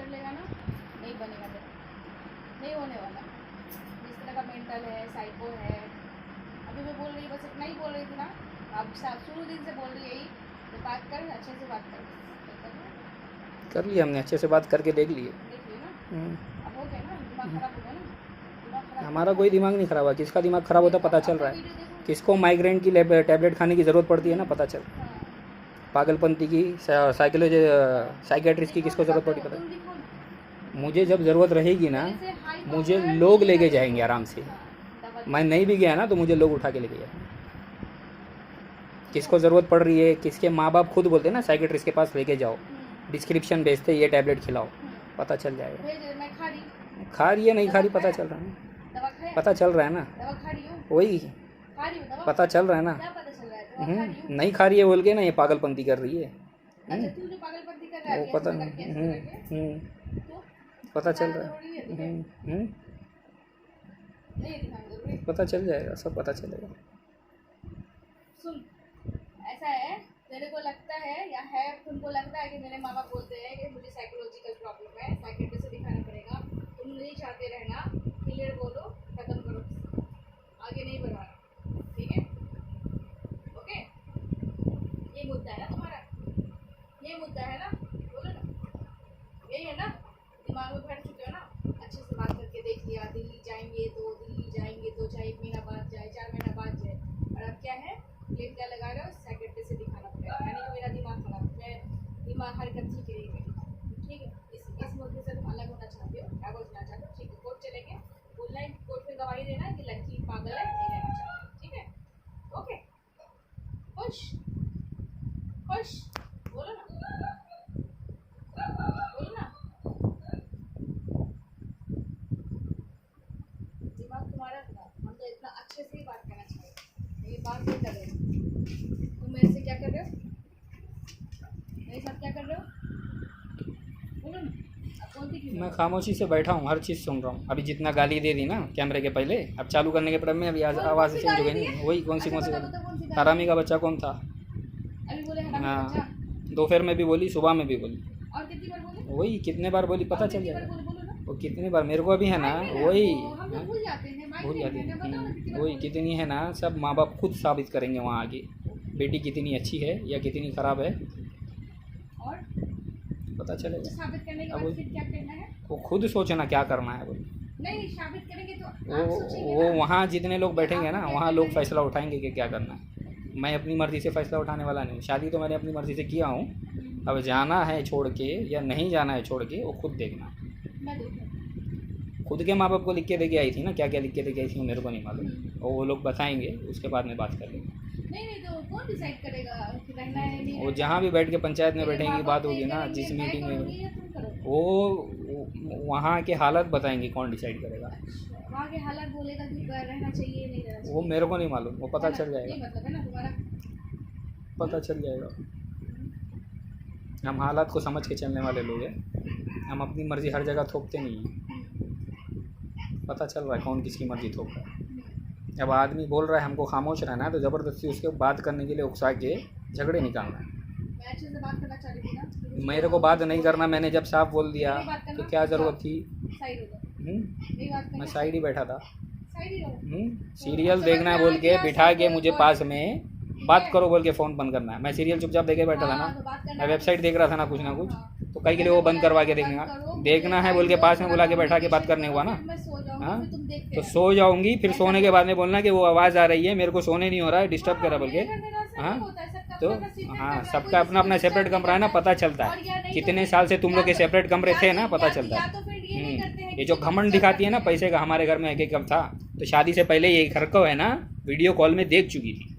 कर लेगा ना, नहीं बनेगा तेरा, नहीं होने वाला। जिस तरह का मेंटल है, साइको है। अभी मैं बोल रही, बस इतना ही बोल रही थी ना, अब शुरू दिन से बोल रही यही, तो बात कर, अच्छे से बात कर लिया हमने, अच्छे से बात करके देख लिए ना। अब हो गया ना, दिमाग खराब होगा ना, दिमाग खराब। हमारा कोई दिमाग नहीं खराब हुआ, किसका दिमाग खराब होता पता चल रहा है। किसको माइग्रेन की टैबलेट खाने की ज़रूरत पड़ती है ना, पता चल। पागलपंती की, साइकोलॉजी, साइकेट्रिस्ट की किसको ज़रूरत पड़ी पता। मुझे जब ज़रूरत रहेगी ना, मुझे लोग लेके जाएंगे आराम से। मैं नहीं भी गया ना तो मुझे लोग उठा के लेके जाएंगे। किसको ज़रूरत पड़ रही है, किसके माँ बाप खुद बोलते हैं ना साइकेट्रिस्ट के पास लेके जाओ, डिस्क्रिप्शन भेजते, ये टैबलेट खिलाओ, पता चल जाएगा। खा रही है नहीं खा रही पता चल रहा है, पता चल रहा है ना, वही पता चल रहा है ना। नहीं खा रही है बोल के ना ये पागलपंती कर रही है। वो पता पता चल रहा है। पता चल जाएगा, सब पता चलेगा। सुन, ऐसा है, तेरे को लगता है या है, तुमको लगता है कि मेरे माँ बाप बोलते हैं कि मुझे साइकोलॉजिकल प्रॉब्लम है, साइकेट्रिस्ट से दिखाना पड़ेगा, तुम नहीं चाहते रहना, क्लियर बोलो, खत्म करो, आगे नहीं बढ़ाना, ठीक है? ओके, ये मुद्दा है ना तुम्हारा, ये मुद्दा है ना, बोलो ना, यही है ना, दिमाग में बैठ चुके हो ना। अच्छे से बात करके देख लिया, दिल्ली जाएंगे तो चाहे 1 महीना बाद जाए, 4 महीना बाद जाए, और अब क्या है, प्लेट क्या लगा रहे हो, साइकेट्रिस्ट से दिखाना पड़ेगा, यानी कि मेरा दिमाग खराब, मैं दिमाग हरकत ठीक रहेगी, ठीक है? इस मुद्दे से तुम अलग होना चाहते हो, क्या बोलना चाहते हो, ठीक है? कोर्ट चलेंगे, बोलना है, कोर्ट में गवाही देना है कि लड़की पागल है, नहीं रहना चाहती, ठीक है? ओके, खुश खुश, बोलो ना, बोलो ना। दिमाग तुम्हारा था, हम तो इतना अच्छे से ही बात करना चाहिए, ये बात नहीं कर रहे हो। तुम मेरे से क्या कर रहे हो, मेरे साथ क्या कर रहे हो, बोलो ना। अब कौन सी मैं खामोशी से बैठा हूँ, हर चीज़ सुन रहा हूँ। अभी जितना गाली दे दी ना कैमरे के पहले, अब चालू करने के क्रम में अभी आवाज़ चेंज हो गई नहीं। वही कौन सी हरामी का बच्चा कौन था? अभी बोले हरामी हाँ, बच्चा, दोपहर में भी बोली, सुबह में भी बोली, और कितनी बार बोले, वही कितने बार बोली पता चल जाएगा। बोलो ना। वो कितनी बार मेरे को अभी है ना, वही हम लोग भूल जाते हैं, भूल जाती है। बताओ ना कितनी बार वही कितनी है ना, सब माँ बाप खुद साबित करेंगे वहाँ आगे, बेटी कितनी अच्छी है या कितनी ख़राब है, और पता चलेगा। साबित करने के अब बाद फिर क्या करना है? वो खुद सोचना क्या करना है। वो नहीं, साबित करेंगे तो आप सोचेंगे वो ना। वहाँ जितने लोग बैठेंगे ना, वहाँ लोग फैसला उठाएंगे कि क्या करना है। मैं अपनी मर्ज़ी से फ़ैसला उठाने वाला नहीं। शादी तो मैंने अपनी मर्ज़ी से किया हूँ, अब जाना है छोड़ के या नहीं जाना है छोड़ के, वो खुद देखना। मैं देखूँ, खुद के माँ बाप को लिख के देके आई थी ना, क्या क्या लिख के देके आई थी मेरे को नहीं मालूम, और वो लोग बताएंगे, उसके बाद में बात कर लेंगे। नहीं तो कौन डिसाइड करेगा कि रहना है नहीं? वो जहाँ भी बैठ के पंचायत में बैठेंगे बात होगी ना, जिस मीटिंग में, वो वहाँ के हालात बताएंगे कौन डिसाइड करेगा। वहाँ के हालात बोलेगा कि रहना चाहिए नहीं रहना चाहिए, वो मेरे को नहीं मालूम, वो पता चल जाएगा, मतलब है ना तुम्हारा, पता चल जाएगा। हम हालात को समझ के चलने वाले लोग हैं, हम अपनी मर्ज़ी हर जगह थोपते नहीं हैं। पता चल रहा है कौन किसकी मर्ज़ी थोप रहा है। अब आदमी बोल रहा है हमको खामोश रहना है, तो ज़बरदस्ती उसके बात करने के लिए उकसा के झगड़े निकालना है। मैं अच्छे से बात करना चाह रही थी ना, मेरे को बात नहीं करना, मैंने जब साफ बोल दिया तो क्या ज़रूरत थी? साइड हो जाओ, मैं साइड ही बैठा था। साइड ही रहो। सीरियल देखना है बोल के बिठा के मुझे पास में, बात करो बोल के फ़ोन बंद करना है। मैं सीरियल चुपचाप देखे बैठा था ना, मैं वेबसाइट देख रहा था ना कुछ, तो कई के लिए वो बंद करवा के देखना है बोल के पास में बुला के बैठा के बात करने हुआ ना। हाँ, तो सो जाऊंगी, फिर सोने के बाद में बोलना कि वो आवाज़ आ रही है, मेरे को सोने नहीं हो रहा है, डिस्टर्ब करा बोल के। हाँ, तो हाँ, सबका अपना अपना सेपरेट कमरा है ना, पता चलता है। कितने साल से तुम लोग के सेपरेट कमरे थे ना, पता चलता है। ये जो घमंड दिखाती है ना पैसे का, हमारे घर में एक कब था, तो शादी से पहले ये हरकत है ना, वीडियो कॉल में देख चुकी थी।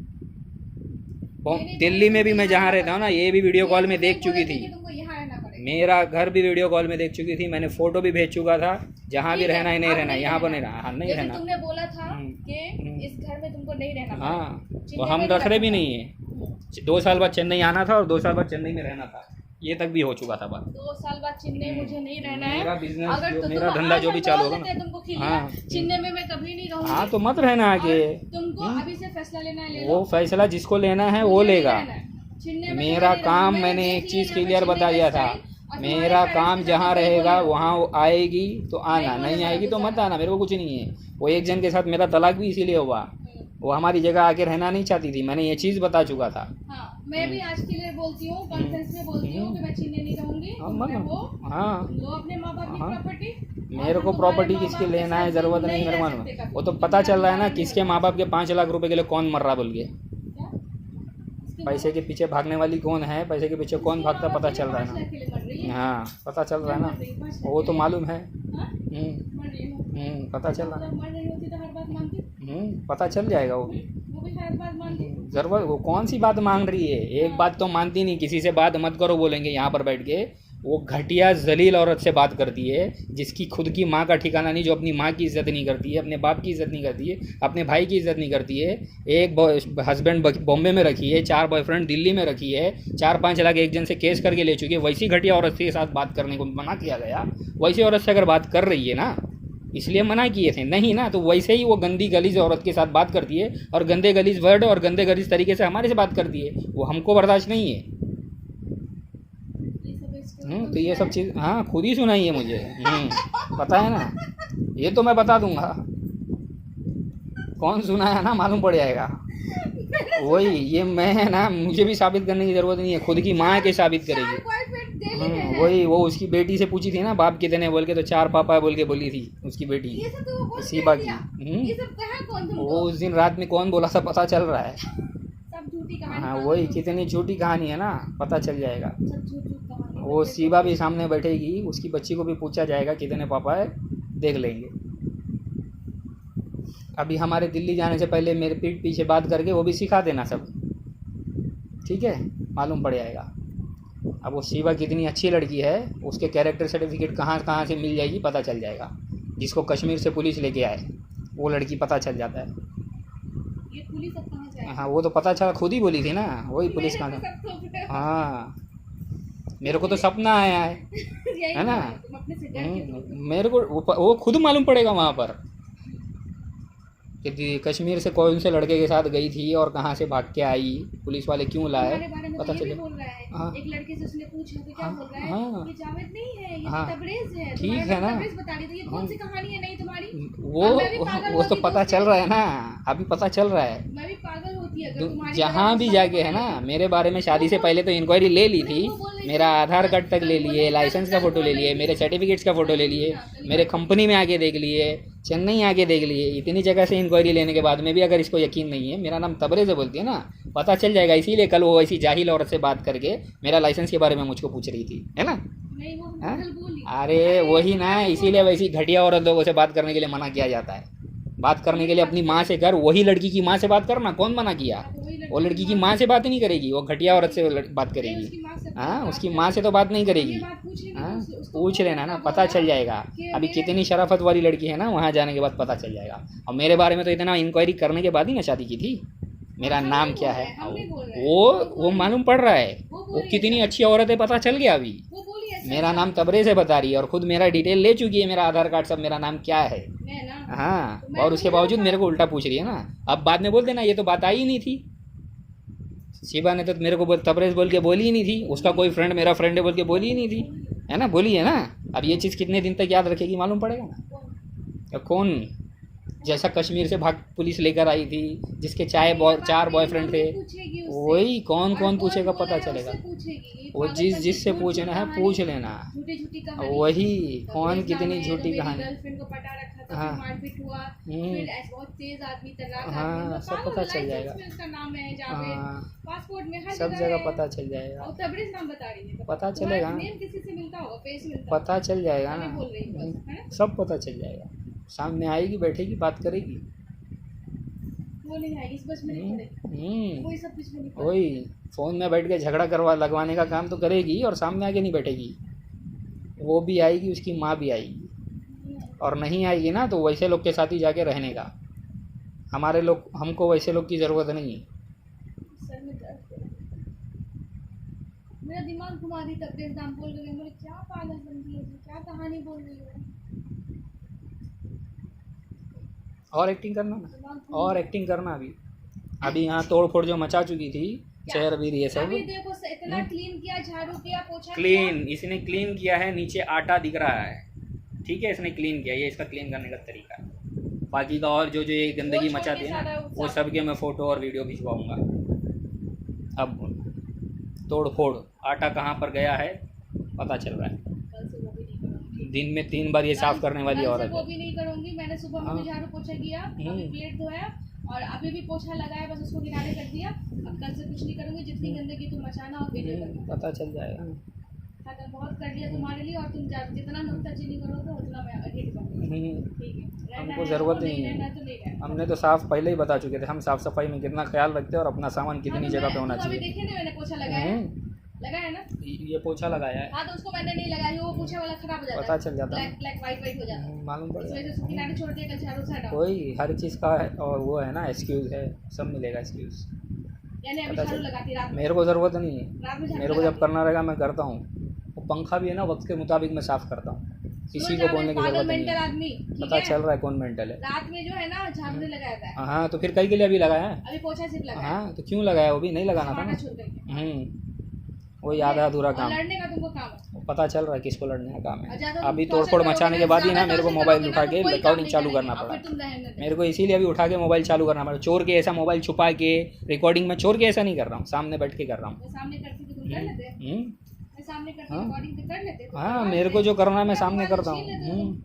दिल्ली में भी मैं जहाँ रहता हूँ ना, ये भी वीडियो कॉल में देख चुकी थी। मेरा घर भी वीडियो कॉल में देख चुकी थी, मैंने फ़ोटो भी भेज चुका था। जहाँ भी रहना है नहीं रहना, यहाँ पर नहीं रहना, हाँ नहीं रहना। तुमने बोला था कि इस घर में तुमको नहीं रहना। हाँ, तो हम रख रहे भी नहीं है। 2 साल बाद चेन्नई आना था और 2 साल बाद चेन्नई में रहना था, ये तक भी हो चुका था बात। 2 साल बाद चेन्नई मुझे नहीं रहना है। मेरा बिजनेस, अगर तो मेरा धंधा जो भी चालू होगा ना, हाँ, चेन्नई में मैं कभी नहीं रहूंगी। हाँ, तो मत रहना आगे। तुमको अभी से फैसला लेना है, ले लो। वो फैसला जिसको लेना है वो लेगा। मेरा काम, मैंने एक चीज़ क्लियर बता दिया था, और तुम्हारे मेरा पेरेंट्स काम के साथ जहाँ भी वही रहेगा बोलो। वहाँ वो आएगी तो आना, नहीं नहीं बोलेगा आएगी तो गुस्सा। मत आना, मेरे को कुछ नहीं है। वो एक जन के साथ मेरा तलाक भी इसीलिए हुआ, वो हमारी जगह आके रहना नहीं चाहती थी, मैंने ये चीज़ बता चुका था। हाँ, मैं भी आज के लिए बोलती हूँ, कॉन्फ्रेंस में बोलती हूँ कि मैं चीने नहीं रहूंगी, हाँ, तुम मत रहो, हाँ, लो अपने माँ बाप की हाँ। प्रॉपर्टी। मेरे को प्रॉपर्टी किसकी लेना है, ज़रूरत नहीं, मेरे को मालूम। वो तो पता चल रहा है ना किसके माँ बाप के 5 लाख रुपए के लिए कौन मर रहा बोल के। पैसे के पीछे भागने वाली कौन है, पैसे के पीछे कौन भागता पता चल रहा है ना। हाँ, पता चल रहा है ना, वो तो मालूम है। पता चल रहा है। मर रही होती तो हर बात मानती, पता चल जाएगा वो भी। वो भी हर बात मानती। जरूरत, वो कौन सी बात मांग रही है, एक बात तो मानती नहीं, किसी से बात मत करो बोलेंगे यहाँ पर बैठ के। वो घटिया जलील औरत से बात करती है जिसकी खुद की माँ का ठिकाना नहीं, जो अपनी माँ की इज्जत नहीं करती है, अपने बाप की इज्जत नहीं करती है, अपने भाई की इज्जत नहीं करती है। एक हस्बैंड बॉम्बे में रखी है, 4 बॉयफ्रेंड दिल्ली में रखी है, 4-5 लाख एक जन से केस करके ले चुकी है। वैसी घटिया औरत के साथ बात करने को मना किया गया। वैसी औरत से अगर बात कर रही है ना, इसलिए मना किए थे, नहीं ना तो वैसे ही वो गंदी गलीज औरत के साथ बात करती है और गंदे गलीज वर्ड और गंदे गलीज तरीके से हमारे से बात करती है, वो हमको बर्दाश्त नहीं है। तो ये सब चीज़ हाँ खुद ही सुनाई है मुझे। पता है ना, ये तो मैं बता दूंगा, कौन सुनाया ना मालूम पड़ जाएगा। वही ये मैं है ना, मुझे भी साबित करने की ज़रूरत नहीं है, खुद की माँ के साबित करेगी। वही वो उसकी बेटी से पूछी थी ना बाप कितने बोल के, तो 4 पापा बोल के बोली थी उसकी बेटी सीबा की। वो उस दिन रात में कौन बोला था पता चल रहा है। हाँ वही, कितनी झूठी कहानी है ना, पता चल जाएगा। वो सीबा भी सामने बैठेगी, उसकी बच्ची को भी पूछा जाएगा कितने पापा है, देख लेंगे। अभी हमारे दिल्ली जाने से पहले मेरे पीठ पीछे बात करके वो भी सिखा देना सब, ठीक है, मालूम पड़ जाएगा। अब वो शिवा कितनी अच्छी लड़की है, उसके कैरेक्टर सर्टिफिकेट कहाँ कहाँ से मिल जाएगी पता चल जाएगा। जिसको कश्मीर से पुलिस लेके आए वो लड़की पता चल जाता है। ये पुलिस अब कहाँ जाएगी? हाँ वो तो पता चला, खुद ही बोली थी ना, वही पुलिस कहाँ। हाँ मेरे को तो सपना आया है ना, मेरे को वो खुद मालूम पड़ेगा वहाँ पर कि कश्मीर से कौन से लड़के के साथ गई थी और कहाँ से भाग के आई, पुलिस वाले क्यों लाए, पता चले। हाँ, एक लड़के से उसने पूछा तो क्या बोल रहा है, हाँ, ये जावेद नहीं है, ये हाँ, तबरेज़ है। ठीक है ना, तबरेज़ बता रही थी, ये कौन सी कहानी है नहीं तुम्हारी? वो तो पता चल रहा है ना, अभी पता चल रहा है। मैं भी पागल होती है अगर तुम्हारी जहाँ भी जाके है ना, मेरे बारे में शादी से पहले तो इंक्वायरी ले ली थी, मेरा आधार कार्ड तक ले लिए, लाइसेंस का फ़ोटो ले लिए, मेरे सर्टिफिकेट्स का फ़ोटो ले लिए, मेरे कंपनी में आके देख लिए, चेन्नई आके देख लिए, इतनी जगह से इंक्वायरी लेने के बाद में भी अगर इसको यकीन नहीं है, मेरा नाम तबरेज़ है बोलती है ना, पता चल जाएगा। इसीलिए कल वो ऐसी जाहिल औरत से बात करके मेरा लाइसेंस के बारे में मुझको पूछ रही थी, है ना। अरे वही ना, इसीलिए वैसी घटिया औरत लोगों से बात करने के लिए मना किया जाता है। बात करने के लिए अपनी माँ से कर, वही लड़की की माँ से बात करना, कौन मना किया। वो लड़की की माँ से बात नहीं करेगी, वो घटिया औरत से बात करेगी। हाँ उसकी माँ से तो बात नहीं करेगी। हाँ पूछ लेना ना, पता चल जाएगा। अभी कितनी शराफत वाली लड़की है ना, वहाँ जाने के बाद पता चल जाएगा। और मेरे बारे में तो इतना इंक्वायरी करने के बाद ही ना शादी की थी। मेरा नाम क्या है वो मालूम पड़ रहा है, वो कितनी अच्छी औरत है पता चल गया। अभी मेरा नाम तबरेज़ है बता रही है और खुद मेरा डिटेल ले चुकी है, मेरा आधार कार्ड सब, मेरा नाम क्या है। हाँ और उसके बावजूद मेरे को उल्टा पूछ रही है ना। अब बाद में बोल देना ये तो बात आई ही नहीं थी, शिवा ने तो मेरे को तबरेज़ बोल के बोली ही नहीं थी, उसका कोई फ्रेंड मेरा फ्रेंड है बोल के बोली ही नहीं थी, है ना, बोली है ना। अब ये चीज़ कितने दिन तक याद रखेगी मालूम पड़ेगा ना। कौन जैसा कश्मीर से भाग पुलिस लेकर आई थी, जिसके 4 बॉयफ्रेंड थे, वही कौन कौन पूछेगा पता चलेगा। वो जिससे पूछना है पूछ लेना, वही कौन कितनी झूठी कहानी। हाँ हाँ सब पता चल जाएगा। हाँ सब जगह पता चल जाएगा, पता चलेगा, पता चल जाएगा ना, सब पता चल जाएगा। सामने आएगी, बैठेगी, बात करेगी। वही फ़ोन में बैठ के झगड़ा लगवाने का काम तो करेगी और सामने आके नहीं बैठेगी। वो भी आएगी, उसकी माँ भी आएगी, और नहीं आएगी ना तो वैसे लोग के साथ ही जाके रहने का। हमको वैसे लोग की ज़रूरत नहीं है। मेरा दिमाग घुमा दी तबरेज़ नाम बोल रही है, क्या पागल बंदी है, क्या कहानी बोल रही है। और एक्टिंग करना ना, और एक्टिंग करना। अभी यहाँ तोड़ फोड़ जो मचा चुकी थी, चेयर भी ये सब अभी देखो इतना क्लीन किया, झाड़ू किया, पोछा क्लीन, इसने क्लीन किया है, नीचे आटा दिख रहा है, ठीक है, इसने क्लीन किया, ये इसका क्लीन करने का तरीका है। बाकी का और जो जो ये गंदगी मचाती है ना, वो सब के मैं फ़ोटो और वीडियो खिंचवाऊँगा। अब तोड़ फोड़, आटा कहाँ पर गया है पता चल रहा है। कल से वो भी नहीं करूंगी, दिन में 3 बार ये साफ़ करने वाली कल से औरत वो है। भी नहीं करूंगी। मैंने सुबह में भी झाड़ू पोछा किया, अभी प्लेट धोया और अभी भी पोछा लगाया, बस उसको किनारे कर दिया। अब कल से कुछ नहीं करूंगी, जितनी गंदगी तुम मचाना और वीडियो करना, पता चल जाएगा। खत्म, बहुत कर लिया तुम्हारे लिए, और तुम जितना नुक्ताचीनी करोगे उतना मैं हिट करूंगी, ठीक है। हमको ज़रूरत ही नहीं है, तो नहीं रहना। हमने तो साफ़ पहले ही बता चुके थे, हम साफ़ सफाई में कितना ख्याल रखते हैं और अपना सामान कितनी जगह पे होना अभी चाहिए। देखे नहीं मैंने पोछा लगाया, लगाया ना, ये पोछा लगाया है, हाँ तो उसको मैंने नहीं लगाया, वो पोछा वाला खराब हो जाता है, पता चल जाता है, ब्लैक ब्लैक वाइट वाइट हो जाता है, मालूम पड़ इस जाता वजह से किनारे छोड़ दिया, कल झाड़ू से हटाओ। कोई हर चीज़ का है, और वो है ना एक्सक्यूज़ है, सब मिलेगा एक्सक्यूज़। यानी अभी झाड़ू लगाती रात में, मेरे को ज़रूरत नहीं है, रात में झाड़ू मेरे को जब करना रहेगा मैं करता हूँ। वो पंखा भी है ना, वक्त के मुताबिक मैं साफ़ करता हूँ, किसी को बोलने की ज़रूरत नहीं मेंटल है। आदमी, ठीक पता है? चल रहा है कौन मेंटल है। रात में जो है ना झाड़ू नहीं लगाया था, हाँ तो फिर कई के लिए अभी लगाया है। अभी पोछा सिर्फ लगाया, हाँ तो क्यों लगाया, वो भी नहीं लगाना था आटा ना। छोड़ करके। वही आधा अधूरा और काम, लड़ने का तुमको काम है, पता चल रहा है किसको लड़ने का काम है। ज्यादा अभी टॉर्चर तोड़फोड़ करोगे मचाने ना, के बाद ही ना ज्यादा मेरे को टॉर्चर मोबाइल करोगे उठा ना, के तो कोई काम रिकॉर्डिंग नहीं चालू करेंगे, करना और पड़ा। फिर तुम रहने दो। मेरे को इसीलिए अभी उठा के मोबाइल चालू करना पड़ा। चोर के ऐसा मोबाइल छुपा के रिकॉर्डिंग में चोर के ऐसा नहीं कर रहा हूँ, सामने बैठ के कर रहा हूँ। मैं सामने करती तो तुम कर लेते, मैं सामने करती रिकॉर्डिंग तो कर लेते, तो हाँ मेरे को जो करना है मैं सामने करता हूँ।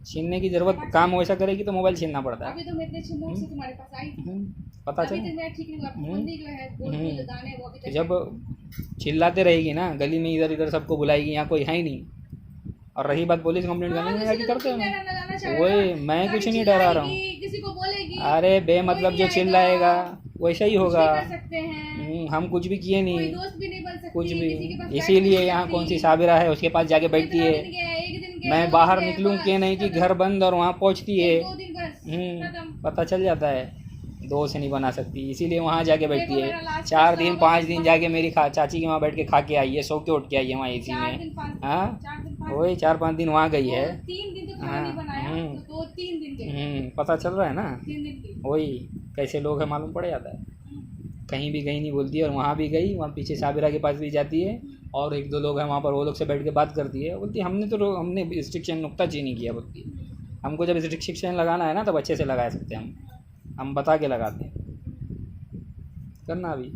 छीनने की जरूरत, काम वैसा करेगी तो मोबाइल छीनना पड़ता है। अभी तो मैं इतने अच्छे मूड से तुम्हारे पास आई थी, पता अभी चल, तो मैं ठीक नहीं हुआ, बंदी जो है जो दाने वो अभी तक जब चिल्लाते रहेगी ना गली में, इधर इधर सबको बुलाएगी, यहाँ कोई है ही नहीं। और रही बात पुलिस कंप्लेंट करने में, जाके करते हैं वही, मैं कुछ नहीं डरा रहा हूँ। किसी को बोलेगी, अरे बेमतलब जो चिल्लाएगा वैसा ही होगा। कर सकते हैं, हम कुछ भी किए कोई नहीं, दोस्त भी नहीं बन सकती, कुछ भी। किसी के पास इसीलिए बैठ यहाँ नहीं कौन सी सकती। साबिरा है उसके पास जाके बैठती कितना है। दिन गया, एक दिन गया, मैं दो बाहर दिन गया, निकलूं बस, के नहीं कि खत्म। घर बंद और वहाँ पहुँचती है। 2 दिन बस, खत्म। पता चल जाता है, दोस्त नहीं बना सकती, इसीलिए वहाँ जाके बैठती मेरा है। लास्ट 4 फैसला दिन होगा 5 दिन जाके मेरी चाची के वहाँ बैठ के खा के आई है, सो के उठ के आई है वहाँ एसी 4 में। दिन 5 हाँ 4 दिन 5 वही 4-5 दिन वहाँ गई है। 3 दिन तो खाना नहीं बनाया, तो 2-3 दिन के, पता चल रहा है ना, 3 दिन की। वही कैसे लोग हैं मालूम पड़ जाता है। कहीं भी गई नहीं बोलती है, और वहाँ भी गई, वहाँ पीछे साबिरा के पास भी जाती है, और 1-2 लोग हैं वहाँ पर, वो लोग से बैठ के बात करती है। बोलती हमने रिस्ट्रिक्शन नुक्ताचीनी किया। बोलती हमको जब रिस्ट्रिक्शन लगाना है ना तब अच्छे से लगा सकते हैं, हम बता के लगाते हैं। करना अभी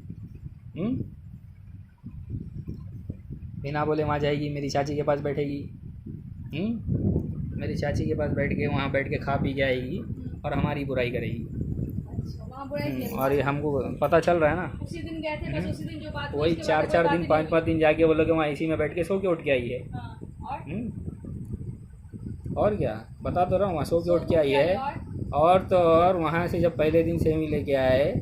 बिना बोले वहाँ जाएगी, मेरी चाची के पास बैठेगी, मेरी चाची के पास बैठ के वहाँ बैठ के खा पी के आएगी और हमारी बुराई करेगी। अच्छा, वहाँ बुराई किया। और ये हमको पता चल रहा है ना। उसी दिन गए थे, बस उसी दिन जो बात हुई, वही उसके बाद 4-4 कोई दिन बात ही 5-5 दिन जाके वो लोग वहाँ इसी में बैठ के सो के उठ के आई है। नहीं। हाँ, और क्या बता तो रहा हूँ, वहाँ सो के उठ के आई है। और तो और वहाँ से जब पहले दिन सेवी लेके आए,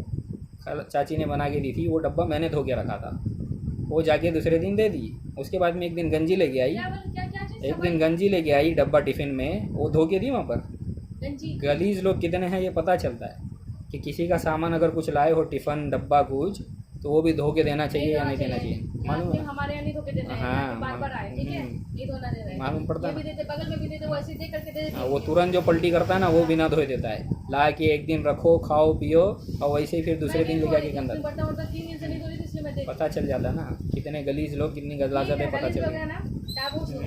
चाची ने बना के दी थी, वो डब्बा मैंने धो के रखा था, वो जाके दूसरे दिन दे दी। उसके बाद में एक दिन गंजी लेके आई, क्या चीज़? एक दिन गंजी लेके आई डब्बा टिफ़िन में, वो धो के दी वहाँ पर। गंजी। गलीज लोग कितने हैं ये पता चलता है कि किसी का सामान अगर कुछ लाए हो, टिफ़िन डब्बा कुछ, तो वो भी धो के देना चाहिए या नहीं देना चाहिए, मालूम है? हमारे यहाँ नहीं धो के देना है, हाँ, बार-बार आए, ठीक है, नहीं धोना दे रहे हैं, मालूम पड़ता ये भी है। देते, बगल में भी देते, वो ऐसे दे करके दे देते। वो तुरंत जो पलटी करता है ना, वो बिना धोए देता है, ला के एक दिन रखो, खाओ पियो, और वैसे ही फिर दूसरे दिन लेके आके के अंदर। बर्तन वर्तन 3 दिन से नहीं धो रही थी, इसलिए मैं देख पता चल जाता है ना कितने गलीज लोग, कितनी गलाजत है, पता चल जाता।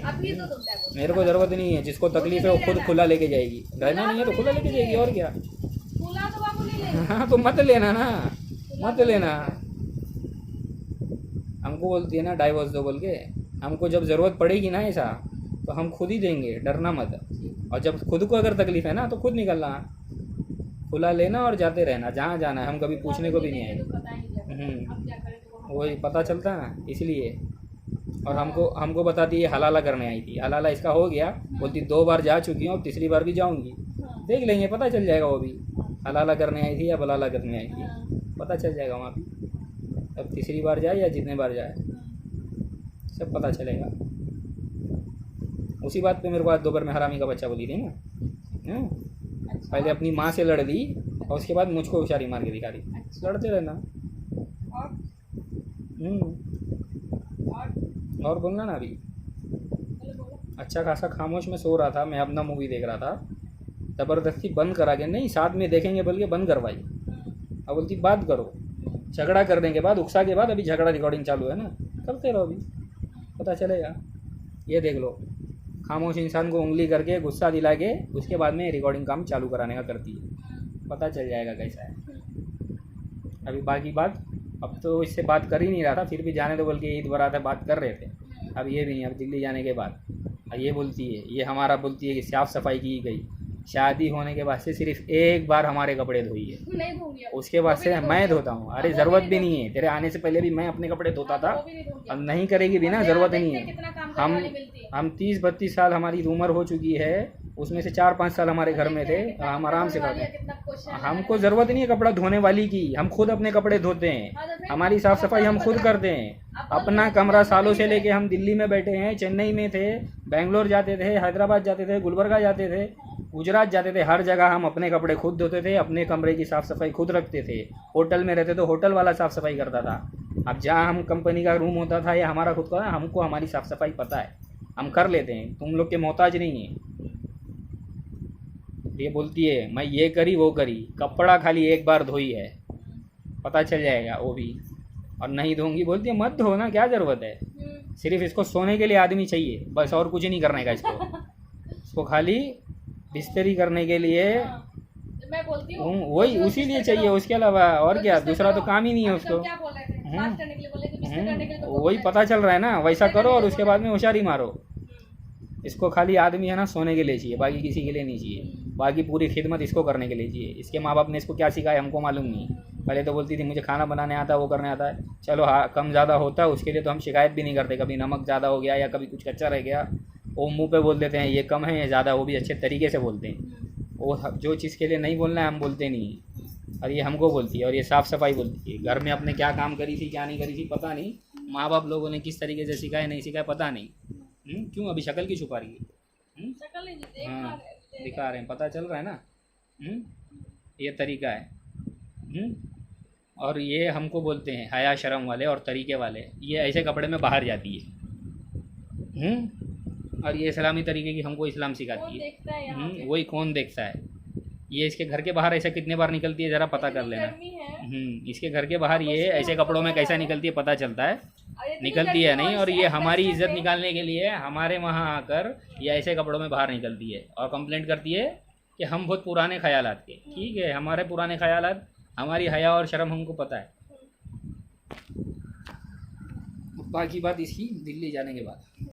अभी तो तुम टैबू मेरे को ज़रूरत नहीं है, जिसको तकलीफ है वो खुद खुला लेके जाएगी। रहना नहीं है तो खुला लेके जाएगी, और क्या। खुला तो बाबू नहीं ले। हाँ तो मत लेना ना, मत लेना। हमको बोलती है ना डाइवोर्स दो बोल के, हमको जब ज़रूरत पड़ेगी ना ऐसा तो हम खुद ही देंगे, डरना मत। और जब खुद को अगर तकलीफ है ना तो खुद निकलना, खुला लेना और जाते रहना जहाँ जाना है। हम कभी पूछने को भी नहीं आए। वही पता चलता है ना, इसलिए। और हमको बताती है हलाला करने आई थी, हलाला इसका हो गया, बोलती 2 बार जा चुकी हूँ, अब तीसरी बार भी जाऊँगी। देख लेंगे, पता चल जाएगा वो भी हलाला करने आई थी या बलाला करने आई थी, पता चल जाएगा वहाँ भी। अब तीसरी बार जाए या जितने बार जाए सब पता चलेगा। उसी बात पे मेरे को आज दोपहर में हरामी का बच्चा बोली थी ना, पहले अपनी माँ से लड़ दी और उसके बाद मुझको उशारी मार के दिखा दी। लड़ते रहना। और बोलना ना। अभी अच्छा खासा खामोश में सो रहा था, मैं अपना मूवी देख रहा था, ज़बरदस्ती बंद करा के, नहीं साथ में देखेंगे बोल के बंद करवाई। अब बोलती बात करो, झगड़ा करने के बाद, उकसा के बाद, अभी झगड़ा रिकॉर्डिंग चालू है ना, करते रहो, अभी पता चलेगा। ये देख लो, खामोश इंसान को उंगली करके गुस्सा दिला के उसके बाद में रिकॉर्डिंग काम चालू कराने का करती है, पता चल जाएगा कैसा है। अभी बाकी बात, अब तो इससे बात कर ही नहीं रहा था, फिर भी जाने दो बोल के ईद बरात है बात कर रहे थे। अब ये भी नहीं, अब दिल्ली जाने के बाद अब ये बोलती है, ये हमारा बोलती है कि साफ़ सफाई की गई, शादी होने के बाद से सिर्फ एक बार हमारे कपड़े धोई है, नहीं धोंगी अब। उसके बाद से मैं धोता हूँ। अरे ज़रूरत भी नहीं है, तेरे आने से पहले भी मैं अपने कपड़े धोता था, वो भी नहीं धोंगी। अब नहीं करेगी भी ना, ज़रूरत नहीं है। कितना काम करने वाली मिलती है। हम 30-32 साल हमारी उम्र हो चुकी है, उसमें से 4-5 साल हमारे घर में थे, हम आराम से खाते हैं। हमको ज़रूरत नहीं है कपड़ा धोने वाली की, हम खुद अपने कपड़े धोते हैं, हमारी साफ़ सफाई हम खुद करते हैं। अपना कमरा सालों से लेके हम दिल्ली में बैठे हैं, चेन्नई में थे, बेंगलोर जाते थे, हैदराबाद जाते थे, गुलबर्गा जाते थे, गुजरात जाते थे, हर जगह हम अपने कपड़े खुद धोते थे, अपने कमरे की साफ़ सफाई खुद रखते थे। होटल में रहते तो होटल वाला साफ़ सफाई करता था। अब जहाँ हम कंपनी का रूम होता था या हमारा खुद का, हमको हमारी साफ़ सफाई पता है, हम कर लेते हैं, तुम लोग के मोहताज नहीं है। ये बोलती है मैं ये करी वो करी, कपड़ा खाली एक बार धोई है, पता चल जाएगा वो भी, और नहीं धोंगी बोलती है मत धो ना, क्या ज़रूरत है, सिर्फ इसको सोने के लिए आदमी चाहिए बस, और कुछ नहीं करने का इसको खाली बिस्तरी करने के लिए मैं बोलती हूँ वही उसी लिए चाहिए, उसके अलावा और क्या, दूसरा तो काम ही नहीं है उसको। क्या बोल रहे थे, बात करने के लिए बोले थे, बिस्तर करने के लिए तो वही पता चल रहा है ना, वैसा करो और उसके बाद में होशियारी मारो। इसको खाली आदमी है ना सोने के लिए चाहिए, बाकी किसी के लिए नहीं चाहिए, बाकी पूरी खिदमत इसको करने के लिए चाहिए। इसके माँ बाप ने इसको क्या सिखाया हमको मालूम नहीं। पहले तो बोलती थी मुझे खाना बनाने आता है, वो करने आता है, चलो हाँ कम ज़्यादा होता है उसके लिए तो हम शिकायत भी नहीं करते, कभी नमक ज़्यादा हो गया या कभी कुछ कच्चा रह गया वो मुंह पे बोल देते हैं ये कम है ये ज़्यादा, वो भी अच्छे तरीके से बोलते हैं। वो जो चीज़ के लिए नहीं बोलना है हम बोलते नहीं, और ये हमको बोलती है, और ये साफ़ सफाई बोलती है। घर में अपने क्या काम करी थी क्या नहीं करी थी पता नहीं, माँ बाप लोगों ने किस तरीके से सिखाया नहीं सिखाया पता नहीं। क्यों अभी शक्ल की छुपा रही है? शक्ल ही हाँ दिखा रहे हैं, पता चल रहा है ना। ये तरीका है। और ये हमको बोलते हैं हया शर्म वाले और तरीके वाले, ये ऐसे कपड़े में बाहर जाती है। और ये इस्लामी तरीके की हमको इस्लाम सिखाती है। वही कौन देखता है, ये इसके घर के बाहर ऐसे कितने बार निकलती है ज़रा पता कर लेना। इसके घर के बाहर ये ऐसे कपड़ों में कैसा निकलती है पता चलता है, निकलती है नहीं। और ये हमारी इज्जत निकालने के लिए हमारे वहाँ आकर ये ऐसे कपड़ों में बाहर निकलती है और कंप्लेंट करती है कि हम बहुत पुराने ख्यालात के। ठीक है, हमारे पुराने ख्यालात, हमारी हया और शर्म हमको पता है। बाकी बात इसकी दिल्ली जाने के बाद।